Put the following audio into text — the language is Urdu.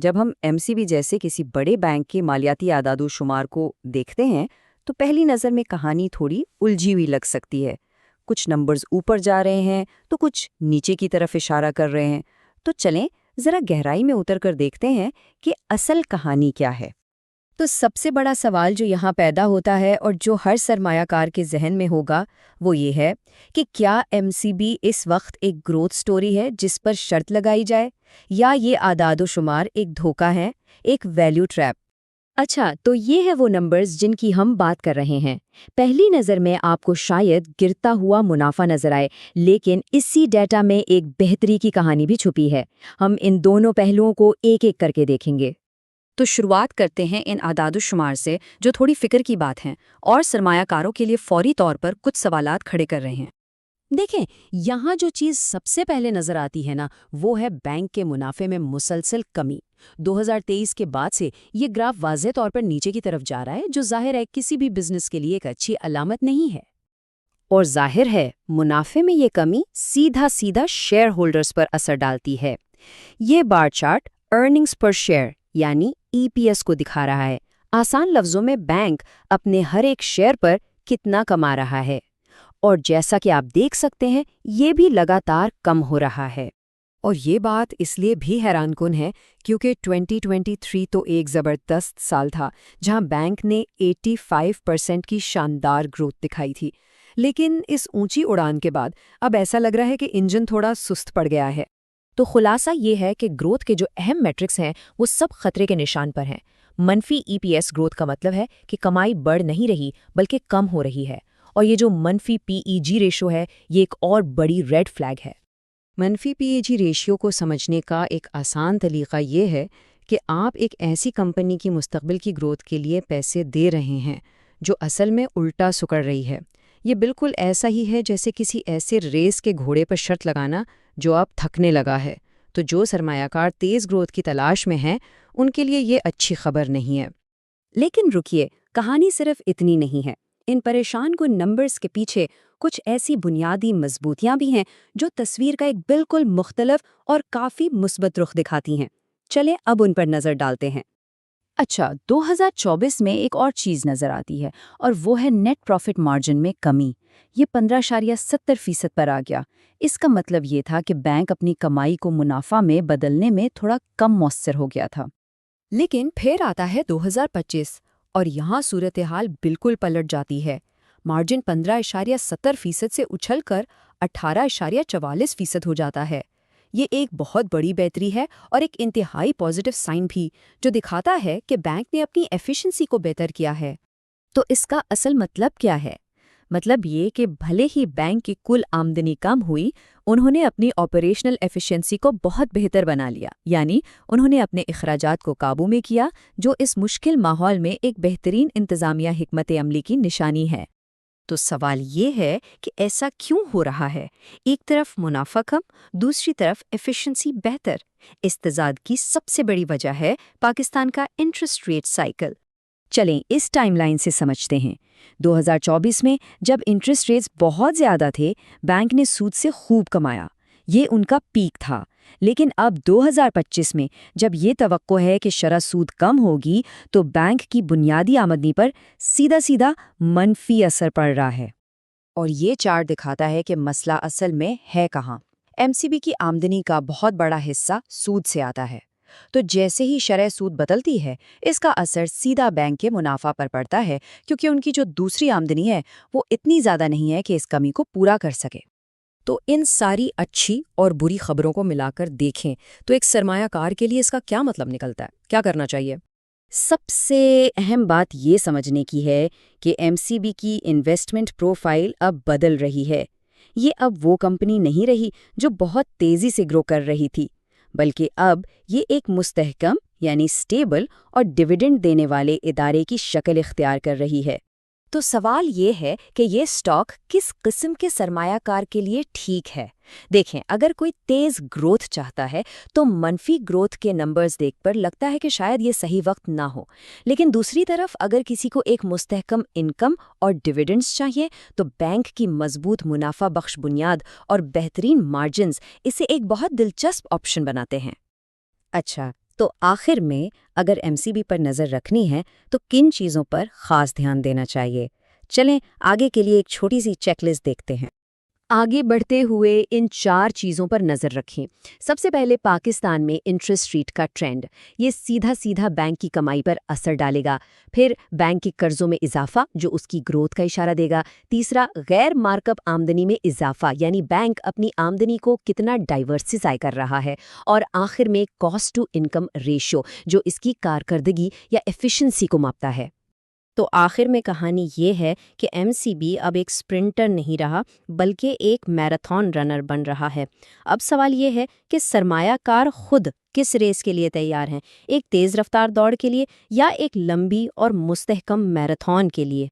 جب ہم ایم سی بی جیسے کسی بڑے بینک کے مالیاتی اعداد و شمار کو دیکھتے ہیں تو پہلی نظر میں کہانی تھوڑی الجھی ہوئی لگ سکتی ہے۔ کچھ نمبرز اوپر جا رہے ہیں تو کچھ نیچے کی طرف اشارہ کر رہے ہیں۔ تو چلیں ذرا گہرائی میں اتر کر دیکھتے ہیں کہ اصل کہانی کیا ہے۔ تو سب سے بڑا سوال جو یہاں پیدا ہوتا ہے اور جو ہر سرمایہ کار کے ذہن میں ہوگا وہ یہ ہے کہ کیا ایم سی بی اس وقت ایک گروتھ سٹوری ہے جس پر شرط لگائی جائے، یا یہ اعداد و شمار ایک دھوکہ ہے، ایک ویلیو ٹریپ؟ اچھا، تو یہ ہے وہ نمبرز جن کی ہم بات کر رہے ہیں۔ پہلی نظر میں آپ کو شاید گرتا ہوا منافع نظر آئے، لیکن اسی ڈیٹا میں ایک بہتری کی کہانی بھی چھپی ہے۔ ہم ان دونوں پہلوؤں کو ایک ایک کر کے دیکھیں گے۔ تو شروعات کرتے ہیں ان اعداد و شمار سے جو تھوڑی فکر کی بات ہیں اور سرمایہ کاروں کے لیے فوری طور پر کچھ سوالات کھڑے کر رہے ہیں۔ دیکھیں، یہاں جو چیز سب سے پہلے نظر آتی ہے نا، وہ ہے بینک کے منافع میں مسلسل کمی۔ 2023 کے بعد سے یہ گراف واضح طور پر نیچے کی طرف جا رہا ہے، جو ظاہر ہے کسی بھی بزنس کے لیے ایک اچھی علامت نہیں ہے۔ اور ظاہر ہے منافع میں یہ کمی سیدھا شیئر ہولڈرز پر اثر ڈالتی ہے۔ یہ bar chart earnings per share یعنی ای پی ایس کو دکھا رہا ہے۔ آسان لفظوں میں بینک اپنے ہر ایک شیئر پر کتنا کما رہا ہے، اور جیسا کہ آپ دیکھ سکتے ہیں یہ بھی لگاتار کم ہو رہا ہے۔ اور یہ بات اس لیے بھی حیران کن ہے کیونکہ 2023 تو ایک زبردست سال تھا جہاں بینک نے 85% کی شاندار گروتھ دکھائی تھی، لیکن اس اونچی اڑان کے بعد اب ایسا لگ رہا ہے کہ انجن تھوڑا سست پڑ گیا ہے۔ تو خلاصہ یہ ہے کہ گروتھ کے جو اہم میٹرکس ہیں وہ سب خطرے کے نشان پر ہیں۔ منفی ای پی ایس گروتھ کا مطلب ہے کہ کمائی بڑھ نہیں رہی بلکہ کم ہو رہی ہے، اور یہ جو منفی پی ای جی ریشو ہے یہ ایک اور بڑی ریڈ فلیگ ہے۔ منفی پی ای جی ریشیو کو سمجھنے کا ایک آسان طریقہ یہ ہے کہ آپ ایک ایسی کمپنی کی مستقبل کی گروتھ کے لیے پیسے دے رہے ہیں جو اصل میں الٹا سکڑ رہی ہے۔ یہ بالکل ایسا ہی ہے جیسے کسی ایسے ریس کے گھوڑے پر شرط لگانا جو اب تھکنے لگا ہے۔ تو جو سرمایہ کار تیز گروتھ کی تلاش میں ہیں ان کے لیے یہ اچھی خبر نہیں ہے۔ لیکن رکیے، کہانی صرف اتنی نہیں ہے۔ ان پریشان کن نمبرز کے پیچھے کچھ ایسی بنیادی مضبوطیاں بھی ہیں جو تصویر کا ایک بالکل مختلف اور کافی مثبت رخ دکھاتی ہیں۔ چلیں اب ان پر نظر ڈالتے ہیں۔ اچھا، 2024 میں ایک اور چیز نظر آتی ہے اور وہ ہے نیٹ پروفٹ مارجن میں کمی۔ یہ 15.70% پر آ گیا۔ اس کا مطلب یہ تھا کہ بینک اپنی کمائی کو منافع میں بدلنے میں تھوڑا کم مؤثر ہو گیا تھا۔ لیکن پھر آتا ہے 2025 اور یہاں صورتحال بالکل پلٹ جاتی ہے۔ مارجن 15.70% سے اچھل کر 18.44% ہو جاتا ہے۔ یہ ایک بہت بڑی بہتری ہے اور ایک انتہائی پازیٹیو سائن بھی، جو دکھاتا ہے کہ بینک نے اپنی ایفیشنسی کو بہتر کیا ہے۔ تو اس کا اصل مطلب کیا ہے؟ مطلب یہ کہ بھلے ہی بینک کی کل آمدنی کم ہوئی، انہوں نے اپنی آپریشنل ایفیشنسی کو بہت بہتر بنا لیا، یعنی انہوں نے اپنے اخراجات کو قابو میں کیا، جو اس مشکل ماحول میں ایک بہترین انتظامیہ حکمت عملی کی نشانی ہے۔ تو سوال یہ ہے کہ ایسا کیوں ہو رہا ہے؟ ایک طرف منافع کم، دوسری طرف ایفیشنسی بہتر۔ اس تضاد کی سب سے بڑی وجہ ہے پاکستان کا انٹرسٹ ریٹ سائیکل۔ چلیں اس ٹائم لائن سے سمجھتے ہیں۔ 2024 میں جب انٹرسٹ ریٹس بہت زیادہ تھے، بینک نے سود سے خوب کمایا، یہ ان کا پیک تھا۔ لیکن اب 2025 میں جب یہ توقع ہے کہ شرح سود کم ہوگی تو بینک کی بنیادی آمدنی پر سیدھا منفی اثر پڑ رہا ہے۔ اور یہ چارٹ دکھاتا ہے کہ مسئلہ اصل میں ہے کہاں۔ ایم سی بی کی آمدنی کا بہت بڑا حصہ سود سے آتا ہے، تو جیسے ہی شرح سود بدلتی ہے اس کا اثر سیدھا بینک کے منافع پر پڑتا ہے، کیونکہ ان کی جو دوسری آمدنی ہے وہ اتنی زیادہ نہیں ہے کہ اس کمی کو پورا کر سکے۔ تو ان ساری اچھی اور بری خبروں کو ملا کر دیکھیں تو ایک سرمایہ کار کے لیے اس کا کیا مطلب نکلتا ہے؟ کیا کرنا چاہیے؟ سب سے اہم بات یہ سمجھنے کی ہے کہ ایم سی بی کی انویسٹمنٹ پروفائل اب بدل رہی ہے۔ یہ اب وہ کمپنی نہیں رہی جو بہت تیزی سے گرو کر رہی تھی، بلکہ اب یہ ایک مستحکم یعنی سٹیبل اور ڈویڈنڈ دینے والے ادارے کی شکل اختیار کر رہی ہے۔ تو سوال یہ ہے کہ یہ سٹاک کس قسم کے سرمایہ کار کے لیے ٹھیک ہے؟ دیکھیں، اگر کوئی تیز گروتھ چاہتا ہے تو منفی گروتھ کے نمبرز دیکھ کر لگتا ہے کہ شاید یہ صحیح وقت نہ ہو، لیکن دوسری طرف اگر کسی کو ایک مستحکم انکم اور ڈویڈنڈز چاہیے تو بینک کی مضبوط منافع بخش بنیاد اور بہترین مارجنز اسے ایک بہت دلچسپ آپشن بناتے ہیں۔ اچھا، تو آخر میں اگر MCB پر نظر رکھنی ہے تو کن چیزوں پر خاص دھیان دینا چاہیے؟ چلیں آگے کے لیے ایک چھوٹی سی چیک لسٹ دیکھتے ہیں۔ آگے بڑھتے ہوئے ان 4 چیزوں پر نظر رکھیں۔ سب سے پہلے پاکستان میں انٹرسٹ ریٹ کا ٹرینڈ، یہ سیدھا بینک کی کمائی پر اثر ڈالے گا۔ پھر بینک کے قرضوں میں اضافہ جو اس کی گروتھ کا اشارہ دے گا۔ تیسرا، غیر مارک اپ آمدنی میں اضافہ، یعنی بینک اپنی آمدنی کو کتنا ڈائیورسیفائی کر رہا ہے۔ اور آخر میں کاسٹ ٹو انکم ریشو جو اس کی کارکردگی یا ایفیشنسی کو ماپتا ہے۔ تو آخر میں کہانی یہ ہے کہ MCB اب ایک سپرنٹر نہیں رہا بلکہ ایک میراتھن رنر بن رہا ہے۔ اب سوال یہ ہے کہ سرمایہ کار خود کس ریس کے لیے تیار ہیں، ایک تیز رفتار دوڑ کے لیے یا ایک لمبی اور مستحکم میراتھن کے لیے؟